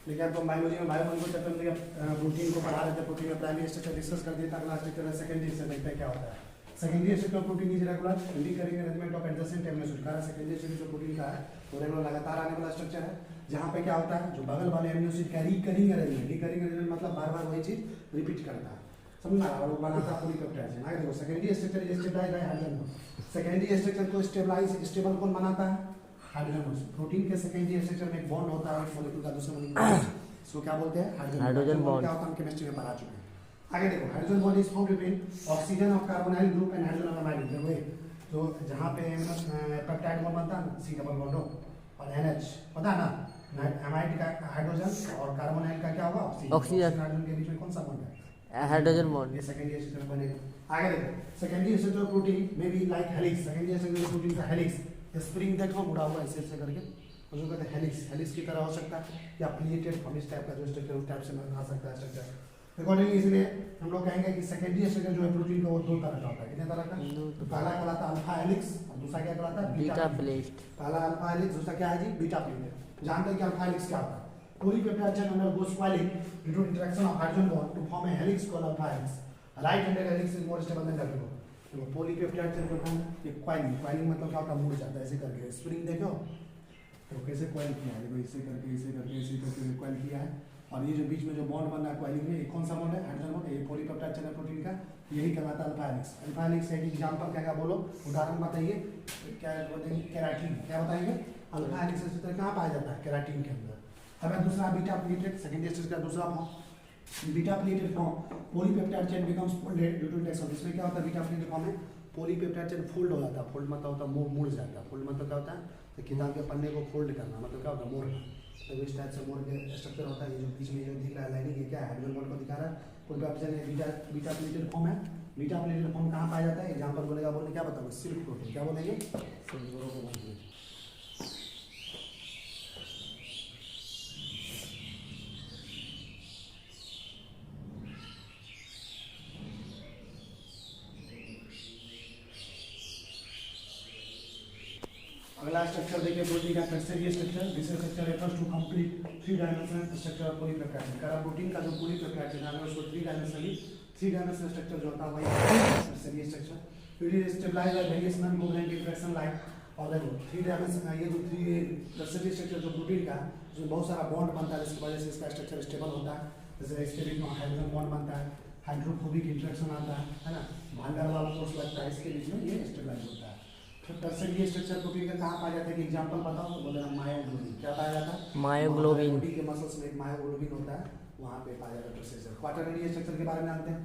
देखिए आपको बायोलॉजी में बायोमोलिकुलर चैप्टर में प्रोटीन को पढ़ा रहे थे। प्रोटीन में प्राइमरी स्ट्रक्चर डिस्कस कर दिया था। अगला स्ट्रक्चर है सेकेंडरी स्ट्रक्चर, देखते हैं क्या होता है। Secondary structure protein is regular indicating arrangement of adjacent amino acid का सेकेंडरी स्ट्रक्चर प्रोटीन का है वो रेगुलर लगातार आने वाला स्ट्रक्चर है, जहाँ पे क्या होता है जो बगल वाले एमिनो एसिड का रिकरिंग अरेंजमेंट, रिकरिंग अरेंजमेंट मतलब बार बार वही चीज रिपीट करता है, समझना, और बनाता है पॉलीपेप्टाइड चेन। आगे देखो secondary structure is stabilized by hydrogen bond. Secondary structure को स्टेबल कौन बनाता है? Hydrogen bond. प्रोटीन के सेकेंडरी स्ट्रक्चर में एक बॉन्ड होता है मॉलिक्यूल का दूसरे मॉलिक्यूल, इसको क्या बोलते हैं? Hydrogen bond. क्या होता है हम केमिस्ट्री में पढ़ा चुके हैं। आगे देखो hydrogen bond is found between oxygen और carbonyl group and hydrogen of amide. देखो तो जहां पे पेप्टाइड बॉन्ड बनता है ना, सी डबल बॉन्ड और NH, पता है ना, अमाइड का हाइड्रोजन और कार्बोनाइल का क्या होगा? ऑक्सीजन। हाइड्रोजन के बीच में कौन सा बॉन्ड है? Hydrogen bond. ये सेकेंडरी स्ट्रक्चर बनेगा। आगे देखो सेकेंडरी स्ट्रक्चर प्रोटीन में भी like helix, secondary structure protein का हेलिक्स स्प्रिंग देखो मुड़ा हुआ ऐसे ऐसे करके, उसको कहते हैं हेलिक्स। हेलिक्स की तरह हो सकता है या प्लेटेड फॉर्म, इस टाइप का जो स्ट्रक्चर उस टाइप से बना सकता है स्ट्रक्चर। अकॉर्डिंगली इसलिए हम लोग कहेंगे कि सेकेंडरी स्ट्रक्चर जो है प्रोटीन का वो दो तरह का होता है। कितने तरह का? पहला कहलाता है अल्फा हेलिक्स और दूसरा क्या कहलाता है? Beta plate. पहला अल्फा हेलिक्स, दूसरा क्या है जी? Beta plate. जानते हैं कि अल्फा हेलिक्स क्या होता है? Polypeptide chain undergoes coiling due to interaction of hydrogen bond to form a helix called alpha helix. Right handed helix is more stable than double bond. तो पॉलीपेप्टाइड चेन को हम ये कॉइलिंग, कॉइलिंग मतलब क्या होता है? मुड़ जाता है ऐसे करके। स्प्रिंग देखो तो कैसे कॉइल किया है, देखो इसे करके इसे करके इसे करके कॉइल किया है, और ये जो बीच में जो बॉन्ड बन रहा है कॉइलिंग में, ये कौन सा बॉन्ड है? Hydrogen bond. ये पॉलीपेप्टाइड चेन प्रोटीन का यही कहलाता है अल्फा हेलिक्स। अल्फा हेलिक्स एक एग्जांपल क्या क्या बोलो, उदाहरण बताइए। क्या बताएंगे? केराटिन। क्या बताएंगे? अल्फा हेलिक्स इस तरह कहाँ पाया जाता है? केराटिन के अंदर। अब दूसरा बीटा प्लेटेड, सेकेंडरी स्ट्रक्चर का दूसरा form beta pleated form. Polypeptide chain becomes folded due to interaction. इसमें क्या होता है? बीटा प्लेटेड फॉर्म में पॉलीपेप्टाइड चेन फोल्ड हो जाता है। फोल्ड मतलब होता है मुड़ जाता है। फोल्ड मतलब क्या होता है? तो किताब के पन्ने को फोल्ड करना, मतलब क्या होता है? मोड़ना। तो इस टाइप से मोड़ के स्ट्रक्चर होता है। ये जो बीच में जो दिख रहा है लाइनिंग, ये क्या है? हाइड्रोजन बॉन्ड को दिखा रहा है। पॉलीपेप्टाइड बीटा प्लेटेड फॉर्म है। बीटा प्लेटेड फॉर्म कहाँ पाया जाता है? एग्जांपल बोलेगा, बोलने क्या बताओगे? Silk protein. क्या बोलेंगे? अगला स्ट्रक्चर देखिए प्रोटीन का tertiary structure. This structure refers to complete 3 dimensional structure of polypeptide chain. कारण प्रोटीन का जो पॉलीपेप्टाइड चेन है उसको 3 डायमेंशनल स्ट्रक्चर जो होता है वही tertiary structure. It is stabilized by various non covalent interaction like, और देखो 3 डायमेंशन, ये जो 3 टर्शियरी स्ट्रक्चर जो प्रोटीन का उसमें बहुत सारा बॉन्ड बनता है, जिसकी वजह से इसका स्ट्रक्चर स्टेबल होता है। जैसे इसके बीच में हाइड्रोजन बॉन्ड बनता है, हाइड्रोफोबिक इंटरेक्शन आता है ना, भांडर वाला फोर्स लगता है, इसके बीच में ये स्टेबलाइज होता है। टर्शियरी स्ट्रक्चर प्रोटीन का कहाँ पाया जाता है? कि एग्जांपल बताओ तो बोले मायोग्लोबिन। क्या पाया जाता है? मायोग्लोबिन। बॉडी के मसल्स में एक मायोग्लोबिन होता है, वहाँ पे पाया जाता है टर्शियरी। क्वाटरनरी स्ट्रक्चर के बारे में जानते हैं।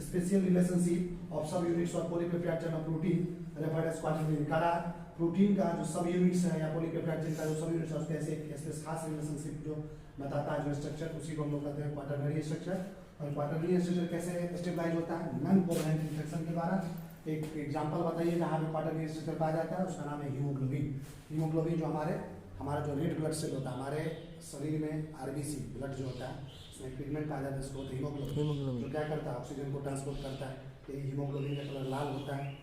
Special relationship of sub units of polypeptide chain of protein referred as quaternary. करा प्रोटीन का जो सब यूनिट्स है या पॉलीपेप्टाइड चेन का जो सब यूनिट्स है उसके ऐसे खास रिलेशनशिप जो बताता है जो स्ट्रक्चर, उसी को हम लोग कहते हैं क्वाटरनरी स्ट्रक्चर। और क्वाटरनरी स्ट्रक्चर कैसे स्टेबलाइज होता है? नॉन कोवैलेंट इंटरेक्शन के द्वारा। एक एग्जांपल बताइए जहाँ पे क्वाटरनरी स्ट्रक्चर पाया जाता है, उसका नाम है हीमोग्लोबिन। हीमोग्लोबिन जो हमारा जो रेड ब्लड सेल होता है, हमारे शरीर में RBC ब्लड जो होता है उसमें पिगमेंट पाया जाता है, उसको हीमोग्लोबिन, जो क्या करता है? ऑक्सीजन को ट्रांसपोर्ट करता है। तो हीमोग्लोबिन का कलर लाल होता है,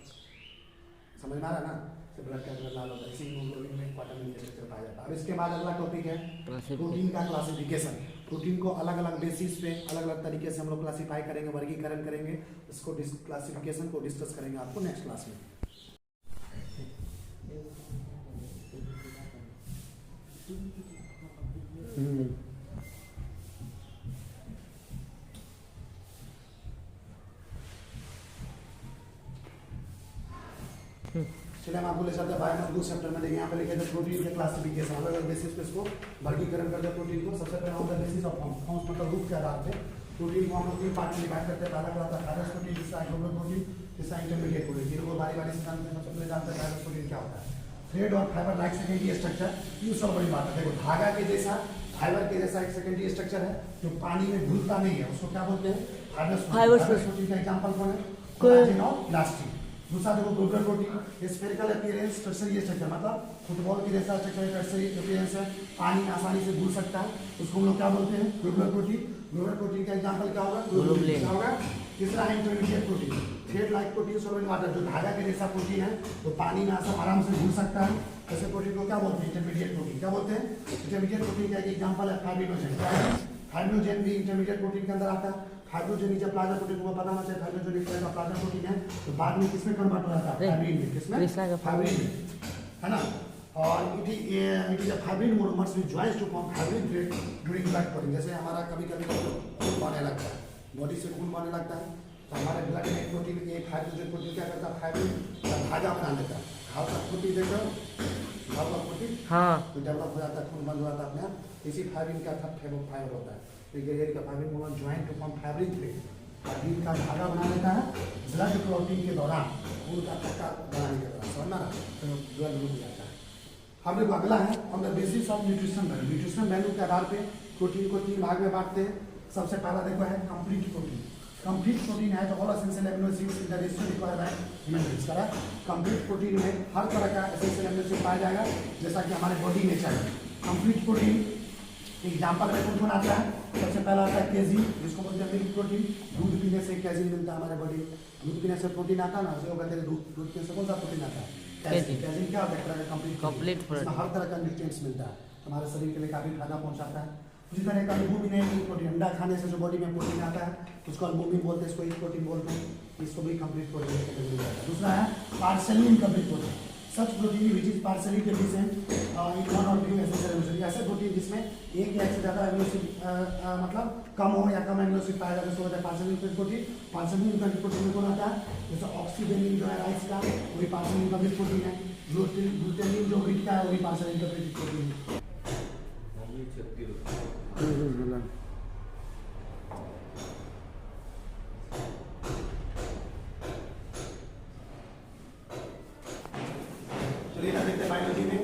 समझ में आ रहा है ना? तो ब्लड का कलर लाल होता है, इसी हीमोग्लोबिन में क्वाटरनरी स्ट्रक्चर पाया जाता है। अब इसके बाद अगला टॉपिक है प्रोटीन का क्लासिफिकेशन। प्रोटीन को अलग अलग बेसिस पे अलग अलग तरीके से हम लोग क्लासीफाई करेंगे, वर्गीकरण करेंगे। इसको क्लासिफिकेशन को डिस्कस करेंगे आपको नेक्स्ट क्लास में। चलिए हम आपको ले चलते हैं बायोलॉजिकल चैप्टर में। देखिए यहाँ पे लिखे थे प्रोटीन के क्लासिफिकेशन, अलग अलग बेसिस पे इसको वर्गीकरण करते हैं प्रोटीन को। सबसे पहले on the basis of forms, मतलब रूप के आधार पे प्रोटीन को हम लोग 3 पार्ट में डिवाइड करते हैं। पहला कहलाता है थायरस प्रोटीन, दूसरा हाइड्रोजन प्रोटीन, तीसरा इंटरमीडिएट प्रोटीन। जिनको बारी बारी से जानते हैं। सबसे पहले जानते हैं थायरस प्रोटीन क्या होता है। थ्रेड और फाइबर लाइक सेकेंडरी स्ट्रक्चर, ये सब बड़ी बात है। देखो धागा के जैसा, फाइबर के जैसा एक सेकेंडरी स्ट्रक्चर है जो पानी में घुलता नहीं है, उसको क्या बोलते हैं? फाइबर प्रोटीन का एग्जांपल कौन है? कोलाजन और इलास्टिन। दूसरा देखो globular protein, spherical appearance, tertiary structure, मतलब फुटबॉल की जैसा स्ट्रक्चर, टर्शियरी अपीयरेंस है, पानी में आसानी से घुल सकता है, उसको हम लोग क्या बोलते हैं? Globular protein. ग्लोबुलर प्रोटीन का एग्जांपल क्या होगा? ग्लोबुलिन होगा। तीसरा है intermediate protein, thread like protein सोल्वेंट water, जो धागा के जैसा प्रोटीन है, तो पानी में आराम से घुल सकता है, ऐसे प्रोटीन को क्या बोलते हैं? Intermediate protein. क्या बोलते हैं? इंटरमीडिएट प्रोटीन का एक एग्जांपल है फाइब्रिनोजेन। क्या है? फाइब्रिनोजेन भी इंटरमीडिएट प्रोटीन के अंदर आता है। फाइब्रिनोजेन नीचे प्लाज्मा प्रोटीन को पता होना चाहिए, फाइब्रिनोजेन एक तरह का प्लाज्मा प्रोटीन है, तो बाद में किसमें कन्वर्ट हो जाता है? फाइब्रिन में। किसमें? फाइब्रिन में, है ना। और it is a fibrin monomers which joins to form fibrin thread during blood clotting. जैसे हमारा कभी-कभी खून बहने लगता है, बॉडी से खून बहने लगता है, तो हमारे ब्लड में प्रोटीन एक हाइड्रोजन प्रोटीन क्या करता है? फाइब्रिन धागा बना देता है। घाव का प्रोटीन देखो, घाव का प्रोटीन तो डेवलप हो जाता है, खून बंद हो जाता है अपने आप। इसी फाइब्रिन का फाइबर होता है। तो ये का fibrin monomer joint to form fibrin thread, fibrin का धागा बना लेता है ब्लड क्लॉटिंग के दौरान, खून का थक्का बनाने के दौरान, समझना ना, तो ब्लड रुक जाता है। हम लोग अगला है on the basis of nutrition value. Nutrition value के आधार पे प्रोटीन को 3 भाग में बांटते हैं। सबसे पहला देखो है कंप्लीट प्रोटीन। कंप्लीट प्रोटीन है जो all essential amino acids in the ratio required by human beings. Complete protein में हर तरह का एसेंशियल अमीनो एसिड पाया जाएगा जैसा कि हमारे बॉडी में चाहिए। कंप्लीट प्रोटीन एग्जांपल में कौन आता है? सबसे पहला आता है कैजीन, जिसको बोलते हैं मिल्क प्रोटीन। दूध पीने से कैजीन मिलता है हमारे बॉडी। दूध पीने से प्रोटीन आता है ना, उसे कहते हैं दूध पीने से कौन सा प्रोटीन आता है? कैजीन। कैजीन क्या होता है? Complete protein. हर तरह का न्यूट्रिएंट्स मिलता है, हमारे शरीर के लिए काफी फायदा पहुंचाता है। उसी तरह का एल्बुमिन है, प्रोटीन। अंडा खाने से जो बॉडी में प्रोटीन आता है उसको एल्बुमिन बोलते हैं, इसको एक प्रोटीन बोलते हैं, इसको भी कंप्लीट प्रोटीन मिल जाता है। दूसरा है partially incomplete protein. Such protein which is partially deficient in one और फ्यू एसेंशियल अमीनो एसिड। ऐसे प्रोटीन जिसमें एक या एक से ज्यादा अमीनो एसिड मतलब कम हो या कम अमीनो एसिड पाया जाता है, उसको होता है partially incomplete protein. Partially incomplete protein में कौन आता है? जैसे ऑक्सीडेनिन जो है राइस का, वही पार्शियली इनकम्प्लीट प्रोटीन है। ग्लूटेनिन जो व्हीट का है, वही पार्शियली इनकम्प्लीट प्रोटीन है। चलिए ना देखते हैं बायोलॉजी में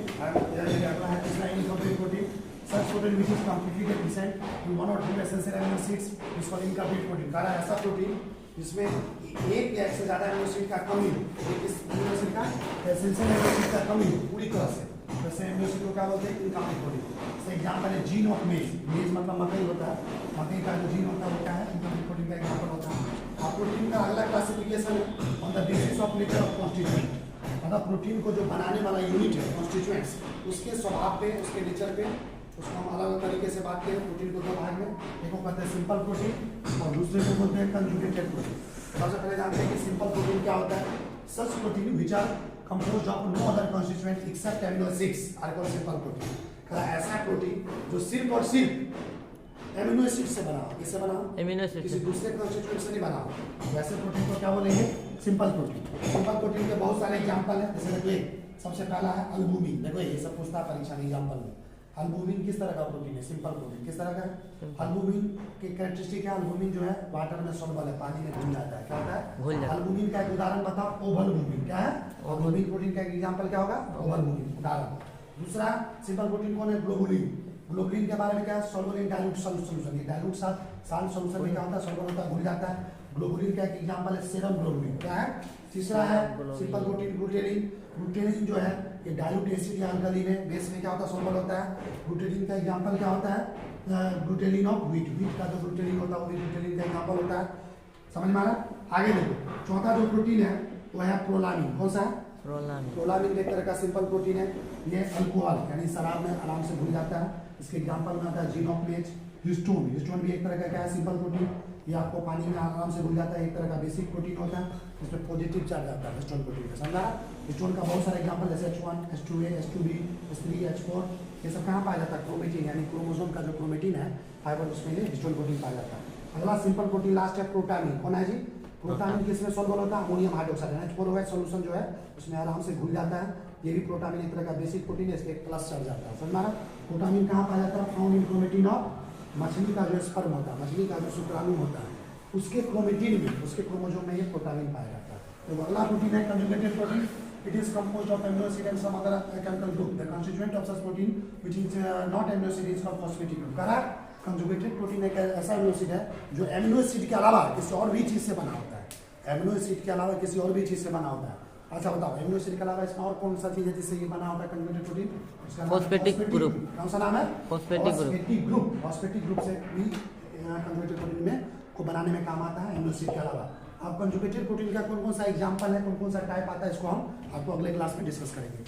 अगला है तीसरा incomplete protein. Such protein which is completely deficient in one और two essential amino acids is called incomplete protein. कहा है ऐसा प्रोटीन जिसमें एक या एक से ज्यादा अमीनो एसिड का कमी हो, इस अमीनो एसिड का एसेंशियल अमीनो एसिड का कमी हो पूरी तरह से, वैसे अमीनो एसिड को क्या बोलते हैं? Incomplete protein. जैसे एग्जांपल है जीन ऑफ मेज। मेज मतलब मकई होता है, मकई का जो जीन होता है वो क्या है? इनकम्प्लीट प्रोटीन का एग्जांपल होता है। अब प्रोटीन का अगला classification on the basis of nature of constituent. मतलब प्रोटीन को जो बनाने वाला यूनिट है कॉन्स्टिट्यूएंट्स, उसके स्वभाव पे, उसके नेचर पे, उसको हम अलग अलग तरीके से बात करें। प्रोटीन को 2 भाग में, एक को कहते हैं सिंपल प्रोटीन और दूसरे को बोलते हैं कंजुगेटेड प्रोटीन। सबसे पहले जानते हैं कि सिंपल प्रोटीन क्या होता है। Such protein which are composed of no other constituent except amino acids are called simple protein. ऐसा प्रोटीन जो सिर्फ और सिर्फ अमीनो एसिड से बना हो। किससे बना हो? अमीनो एसिड, किसी दूसरे कॉन्स्टिट्यूएंट से नहीं बना हो। वैसे प्रोटीन को क्या बोलेंगे? Simple protein. सिंपल प्रोटीन के बहुत सारे एग्जांपल हैं। जैसे देखिए सबसे पहला है अल्बुमिन। देखो ये सब पूछता है परीक्षा में एग्जांपल में। अल्बुमिन किस तरह का प्रोटीन है? Simple protein. किस तरह का है? अल्बुमिन की कैरेक्टरिस्टिक है, अल्बुमिन जो है वाटर में सॉल्युबल है, पानी में घुल जाता है। क्या होता है? अल्बुमिन का एक उदाहरण बताओ, ओवलबुमिन। क्या है? ओवलबुमिन प्रोटीन का एक एग्जांपल क्या होगा? ओवलबुमिन उदाहरण। दूसरा सिंपल प्रोटीन कौन है? ग्लोबुलिन। ग्लोबुलिन के बारे में क्या है? Soluble in dilute solution. ये डाइल्यूट साल्ट सॉल्यूशन में क्या होता है? सॉल्युबल होता है, घुल जाता है। ग्लोबुलिन का एक एग्जांपल है सेरम ग्लोबुलिन। क्या है? तीसरा है सिंपल प्रोटीन ग्लूटेनिन। ग्लूटेनिन जो है ये डाइल्यूट एसिड या अल्कलीन है, बेस में क्या होता है? सॉल्युबल होता है। ग्लूटेनिन का एग्जांपल क्या होता है? Glutenin of wheat. व्हीट का जो ग्लूटेनिन होता है वो भी ग्लूटेनिन का एग्जांपल होता है। समझ में आ रहा? आगे देखो चौथा जो प्रोटीन है वो है प्रोलामिन। कौन सा है? प्रोलामिन एक तरह का सिंपल प्रोटीन है। ये अल्कोहल यानी शराब में आराम से घुल जाता है। इसके एग्जांपल में आता है जीन ऑफ मेज। हिस्टोन। हिस्टोन भी एक तरह का क्या है? Simple protein. ये आपको पानी में आराम से घुल जाता है, एक तरह का बेसिक प्रोटीन होता है, इसमें पॉजिटिव चार्ज आता है हिस्टोन प्रोटीन का। समझा? हिस्टोन का बहुत सारे एग्जांपल जैसे H1, H2A, H2B, H3, H4 ये सब कहाँ पाया जाता है? क्रोमेटिन यानी क्रोमोसोम का जो क्रोमेटिन है फाइबर, उसमें ये हिस्टोन प्रोटीन पाया जाता है। अगला सिंपल प्रोटीन लास्ट है प्रोटामिन। कौन है जी? प्रोटामिन किसमें सॉल्युबल होता है? अमोनियम हाइड्रोक्साइड H4OH सॉल्यूशन जो है उसमें आराम से घुल जाता है। ये भी प्रोटामिन एक तरह का बेसिक प्रोटीन है, इसके प्लस चढ़ जाता है। समझ। प्रोटामिन कहाँ पाया जाता है? फाउंड इन क्रोमेटिन ऑफ मछली का जो स्पर्म होता है, मछली का जो शुक्राणु होता है, उसके क्रोमेटिन में, उसके क्रोमोसोम में ये प्रोटामिन पाया जाता है। तो अगला प्रोटीन है conjugated protein. It is composed of amino acid and some other chemical group. The constituent of such protein which is not amino acid is called phosphatic group. कहा कंजुगेटेड प्रोटीन एक ऐसा amino acid है जो amino acid के अलावा किसी और भी चीज से बना होता है। अमीनो एसिड के अलावा किसी और भी चीज से बना होता है। अच्छा बताओ अमीनो एसिड के अलावा इसमें और कौन सा चीज है जिससे ये बना होता है कंजुगेटेड प्रोटीन? उसका फॉस्फेटिक ग्रुप। कौन सा नाम है? Phosphatic group. फॉस्फेटिक ग्रुप से भी कंजुगेटेड प्रोटीन में को बनाने में काम आता है अमीनो एसिड के अलावा। अब कंजुगेटेड प्रोटीन का कौन कौन सा एग्जांपल है, कौन कौन सा टाइप आता है, इसको हम आपको अगले क्लास में डिस्कस करेंगे।